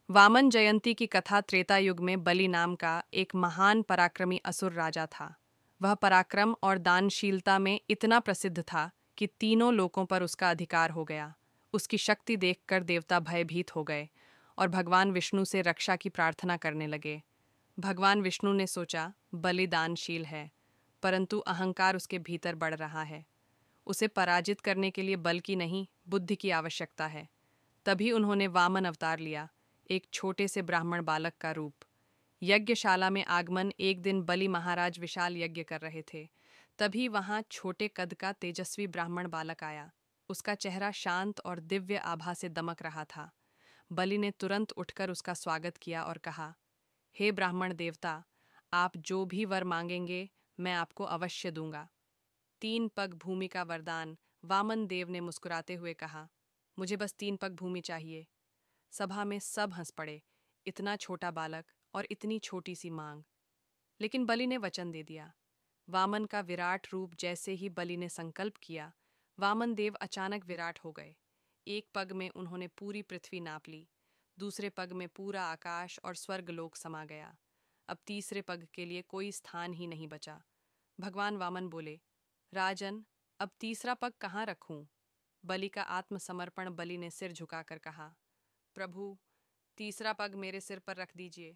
वामन जयंती की कथा त्रेता युग में बलि नाम का एक महान पराक्रमी असुर राजा था। वह पराक्रम और दानशीलता में इतना प्रसिद्ध था कि तीनों लोकों पर उसका अधिकार हो गया। उसकी शक्ति देखकर देवता भयभीत हो गए और भगवान विष्णु से रक्षा की प्रार्थना करने लगे। भगवान विष्णु ने सोचा, बलि दानशील है, परंतु अहंकार उसके भीतर बढ़ रहा है। उसे पराजित करने के लिए बल की नहीं, बुद्धि की आवश्यकता है। तभी उन्होंने वामन अवतार लिया, एक छोटे से ब्राह्मण बालक का रूप। यज्ञशाला में आगमन। एक दिन बलि महाराज विशाल यज्ञ कर रहे थे। तभी वहां छोटे कद का तेजस्वी ब्राह्मण बालक आया। उसका चेहरा शांत और दिव्य आभा से दमक रहा था। बलि ने तुरंत उठकर उसका स्वागत किया और कहा, हे ब्राह्मण देवता, आप जो भी वर मांगेंगे मैं आपको अवश्य दूंगा। 3 पग भूमि का वरदान। वामन देव ने मुस्कुराते हुए कहा, मुझे बस 3 पग भूमि चाहिए। सभा में सब हंस पड़े। इतना छोटा बालक और इतनी छोटी सी मांग। लेकिन बलि ने वचन दे दिया। वामन का विराट रूप जैसे ही बलि ने संकल्प किया, वामन देव अचानक विराट हो गए। एक पग में उन्होंने पूरी पृथ्वी नाप ली। दूसरे पग में पूरा आकाश और स्वर्गलोक समा गया। अब तीसरे पग के लिए कोई स्थान ही नहीं बचा। भगवान वामन बोले, राजन, अब तीसरा पग कहाँ रखूं? बलि का आत्मसमर्पण। बलि ने सिर झुकाकर कहा, प्रभु, तीसरा पग मेरे सिर पर रख दीजिए।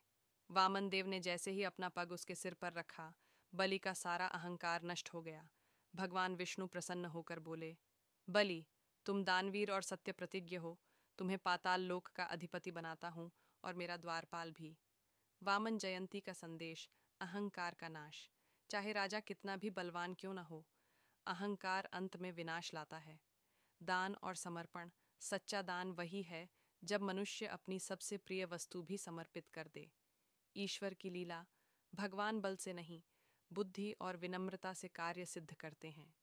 वामन देव ने जैसे ही अपना पग उसके सिर पर रखा, बलि का सारा अहंकार नष्ट हो गया। भगवान विष्णु प्रसन्न होकर बोले, बलि, तुम दानवीर और सत्य प्रतिज्ञ हो। तुम्हें पाताल लोक का अधिपति बनाता हूँ और मेरा द्वारपाल भी। वामन जयंती का संदेश, अहंकार का नाश। चाहे राजा कितना भी बलवान क्यों न हो, अहंकार अंत में विनाश लाता है। दान और समर्पण। सच्चा दान वही है जब मनुष्य अपनी सबसे प्रिय वस्तु भी समर्पित कर दे। ईश्वर की लीला। भगवान बल से नहीं, बुद्धि और विनम्रता से कार्य सिद्ध करते हैं।